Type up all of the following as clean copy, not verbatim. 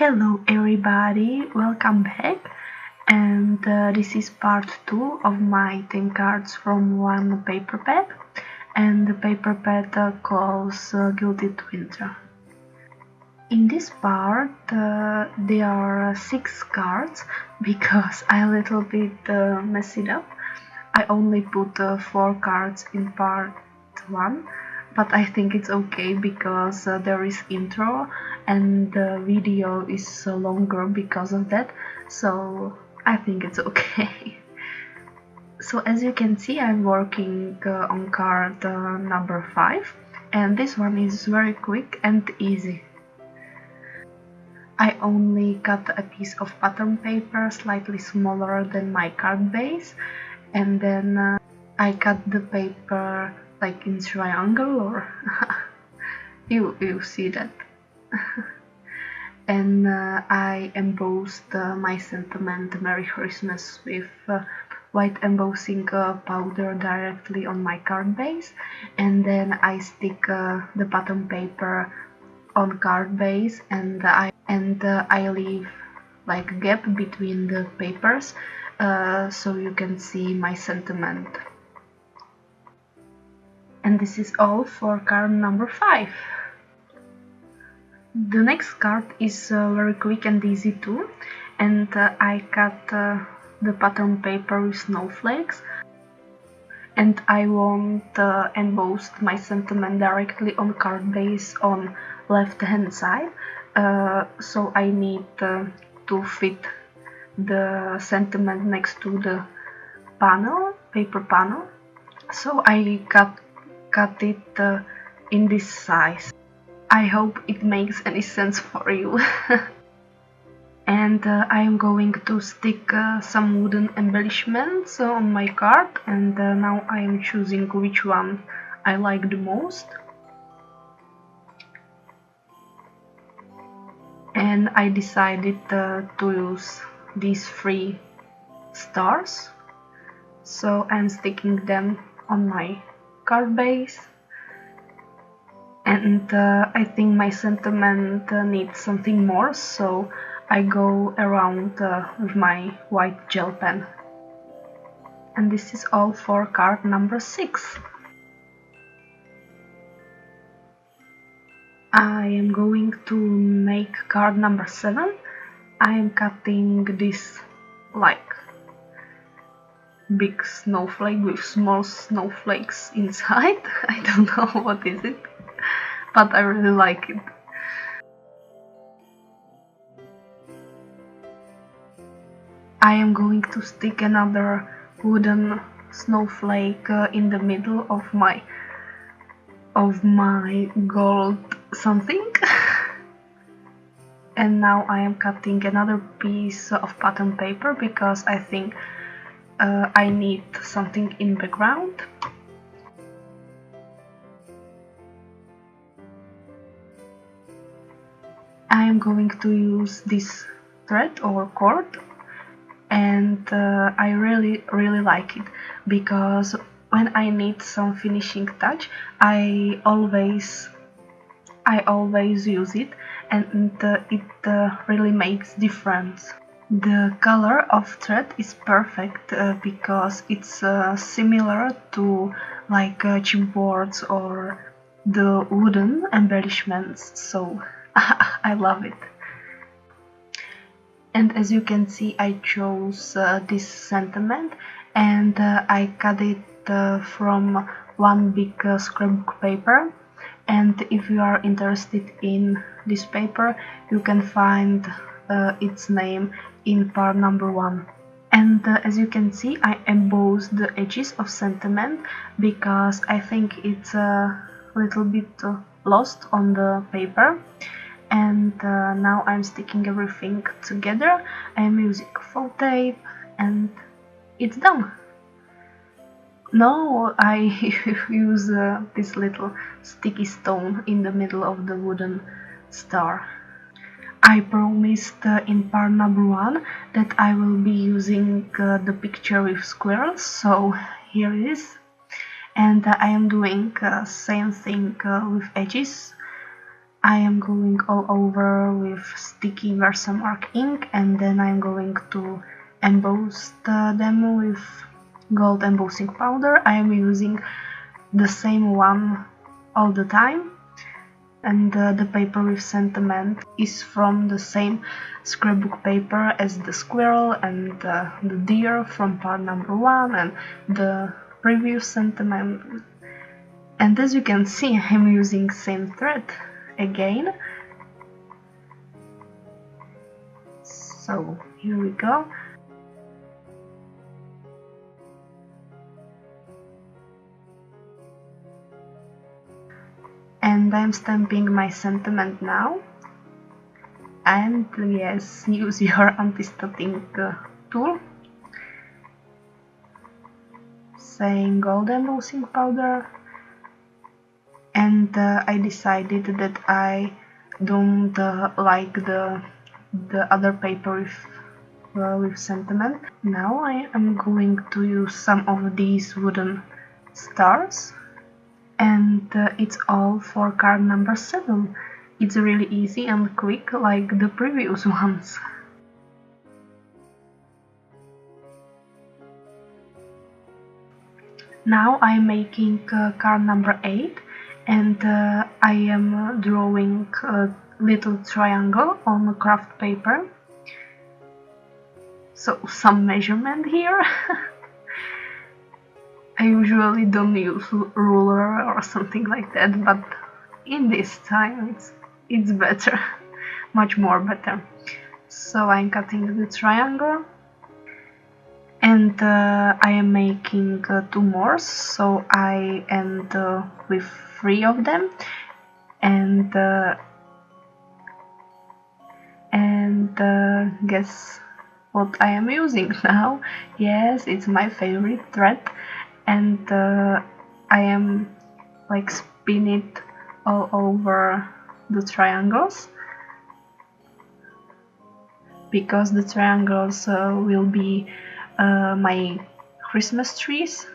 Hello everybody, welcome back, and this is part 2 of my 10 cards from one paper pad, and the paper pad calls Gilded Winter. In this part there are 6 cards because I a little bit messed it up. I only put 4 cards in part 1, but I think it's okay because there is intro and the video is longer because of that, so I think it's okay. So as you can see, I'm working on card number 5, and this one is very quick and easy. I only cut a piece of pattern paper slightly smaller than my card base, and then I cut the paper like in triangle, or you see that. And I embossed my sentiment Merry Christmas with white embossing powder directly on my card base, and then I stick the pattern paper on card base, and I leave like a gap between the papers so you can see my sentiment. And this is all for card number 5. The next card is very quick and easy too, and I cut the pattern paper with snowflakes, and I want emboss my sentiment directly on card base on left hand side, so I need to fit the sentiment next to the paper panel, so I cut it in this size. I hope it makes any sense for you. And I am going to stick some wooden embellishments on my card, and now I am choosing which one I like the most. And I decided to use these 3 stars, so I'm sticking them on my card base. And I think my sentiment needs something more, so I go around with my white gel pen. And this is all for card number 6. I am going to make card number 7. I am cutting this like big snowflake with small snowflakes inside. I don't know what is it, but I really like it. I am going to stick another wooden snowflake in the middle of my gold something. And now I am cutting another piece of pattern paper because I think I need something in background. I am going to use this thread or cord, and I really like it because when I need some finishing touch, I always use it, and it really makes difference. The color of thread is perfect because it's similar to like chipboards or the wooden embellishments, so I love it. And as you can see, I chose this sentiment, and I cut it from one big scrapbook paper. And if you are interested in this paper, you can find its name in part number 1. And as you can see, I embossed the edges of sentiment because I think it's a little bit lost on the paper. And now I'm sticking everything together. I'm using faux tape, and it's done. Now I use this little sticky stone in the middle of the wooden star. I promised in part number 1 that I will be using the picture with squirrels, so here it is. And I am doing same thing with edges. I am going all over with sticky Versamark ink, and then I'm going to emboss them with gold embossing powder. I am using the same one all the time, and the paper with sentiment is from the same scrapbook paper as the squirrel and the deer from part number 1 and the previous sentiment. And as you can see, I'm using same thread again. So here we go. And I'm stamping my sentiment now. And yes, use your anti-static tool. Same gold embossing powder. And I decided that I don't like the other paper with sentiment. Now I am going to use some of these wooden stars, and it's all for card number 7. It's really easy and quick like the previous ones. Now I'm making card number 8, and I am drawing a little triangle on craft paper. So some measurement here. I usually don't use ruler or something like that, but in this time it's better, much more better. So I'm cutting the triangle, and I am making 2 more, so I end with 3 of them, and guess what I am using now? Yes, it's my favorite thread, and I am like spin it all over the triangles, because the triangles will be my Christmas trees.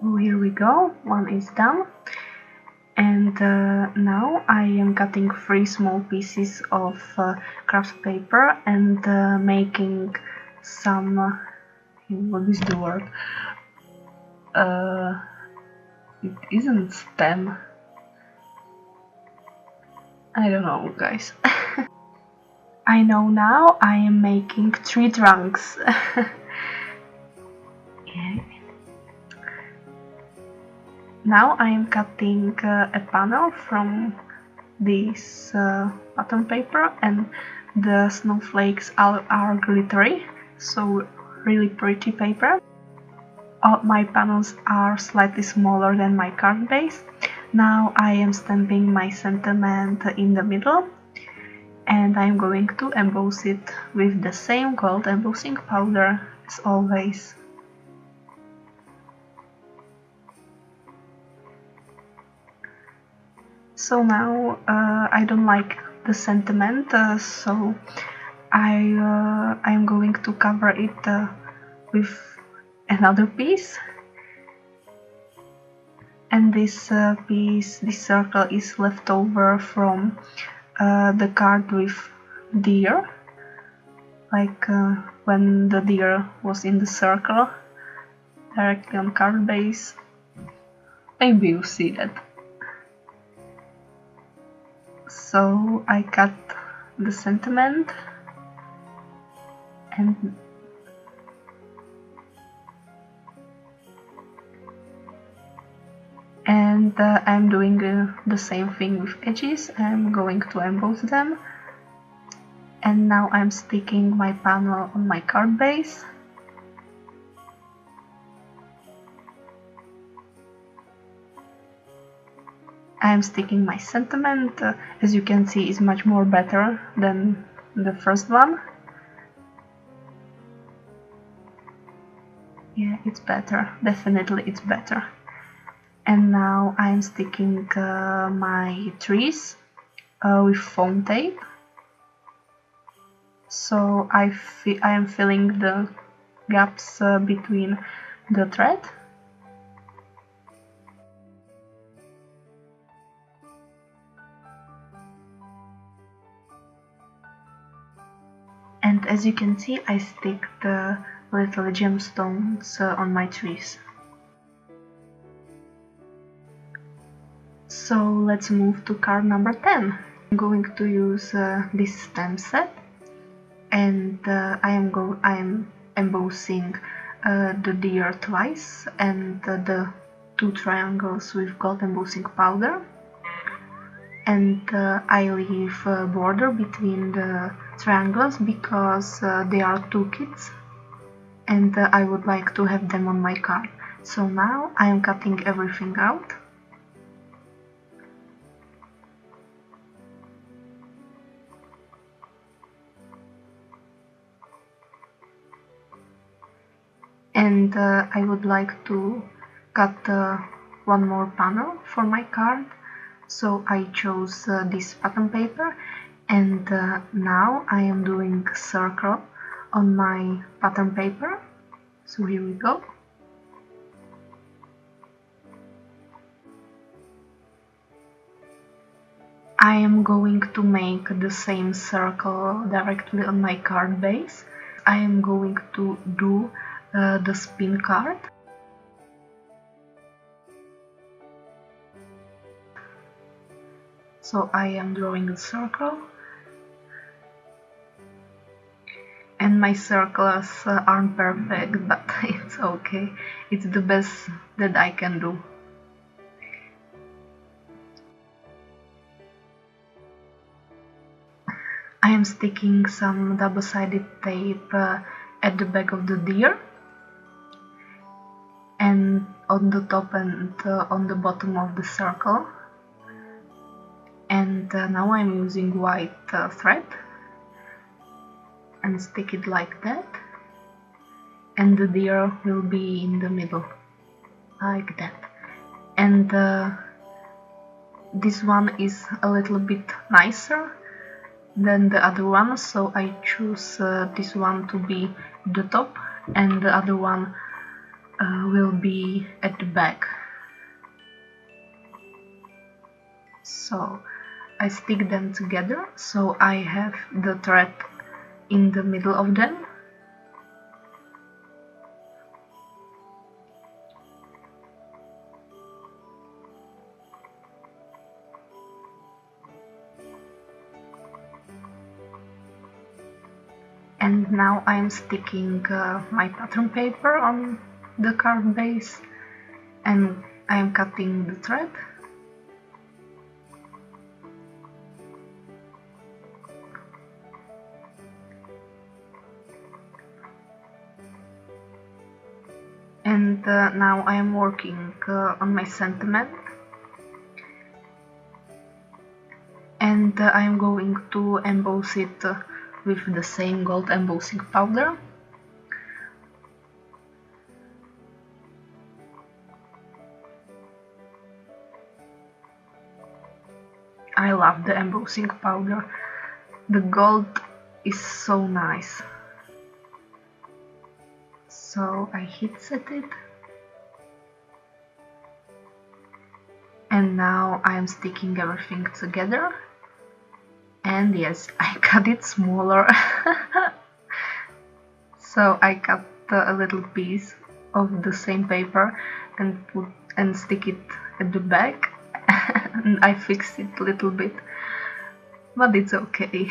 Oh, here we go, one is done. And now I am cutting 3 small pieces of craft paper and making some, what is the word? It isn't stem. I don't know, guys. I know now I am making 3 trunks. Yeah. Now I am cutting a panel from this pattern paper, and the snowflakes are glittery, so really pretty paper. All my panels are slightly smaller than my card base. Now I am stamping my sentiment in the middle, and I'm going to emboss it with the same gold embossing powder as always. So now I don't like the sentiment, so I'm going to cover it with another piece. And this circle is left over from the card with deer, like when the deer was in the circle directly on card base. Maybe you see that. So I cut the sentiment and I'm doing the same thing with edges. I'm going to emboss them, and now I'm sticking my panel on my card base. I'm sticking my sentiment. As you can see, is much more better than the first one. Yeah, it's better. Definitely it's better. And now I'm sticking my trees with foam tape. So I am filling the gaps between the thread. And as you can see, I stick the little gemstones on my trees. So let's move to card number 10. I'm going to use this stamp set, and I am embossing the deer twice and the 2 triangles with gold embossing powder. And I leave a border between the triangles because they are 2 kids, and I would like to have them on my card. So now I am cutting everything out. And I would like to cut one more panel for my card, so I chose this pattern paper, and now I am doing a circle on my pattern paper. So here we go. I am going to make the same circle directly on my card base. I am going to do the spin card. So I am drawing a circle, and my circles aren't perfect, but it's okay. It's the best that I can do. I am sticking some double-sided tape at the back of the deer, and on the top and on the bottom of the circle. And now I'm using white thread and stick it like that, and the deer will be in the middle, like that. And this one is a little bit nicer than the other one, so I choose this one to be the top, and the other one will be at the back. So I stick them together, so I have the thread in the middle of them. And now I'm sticking my pattern paper on the card base, and I'm cutting the thread. And now I am working on my sentiment, and I am going to emboss it with the same gold embossing powder. I love the embossing powder. The gold is so nice. So I heat set it, and now I am sticking everything together. And yes, I cut it smaller. So I cut a little piece of the same paper and stick it at the back. And I fixed it a little bit, but it's okay.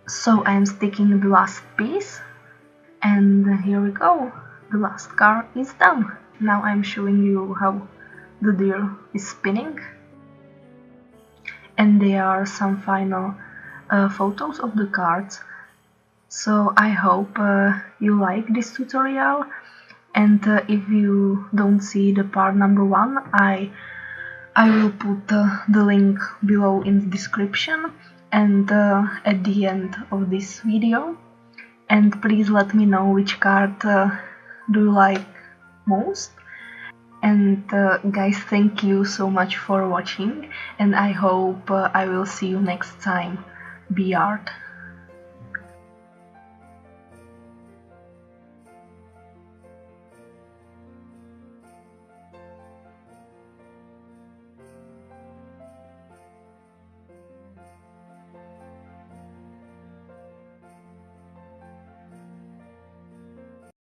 So I'm sticking the last piece, and here we go. The last card is done. Now I'm showing you how the deer is spinning, and there are some final photos of the cards. So I hope you like this tutorial, and if you don't see the part number 1, I will put the link below in the description and at the end of this video. And please let me know which card do you like most. And guys, thank you so much for watching, and I hope I will see you next time. Be art.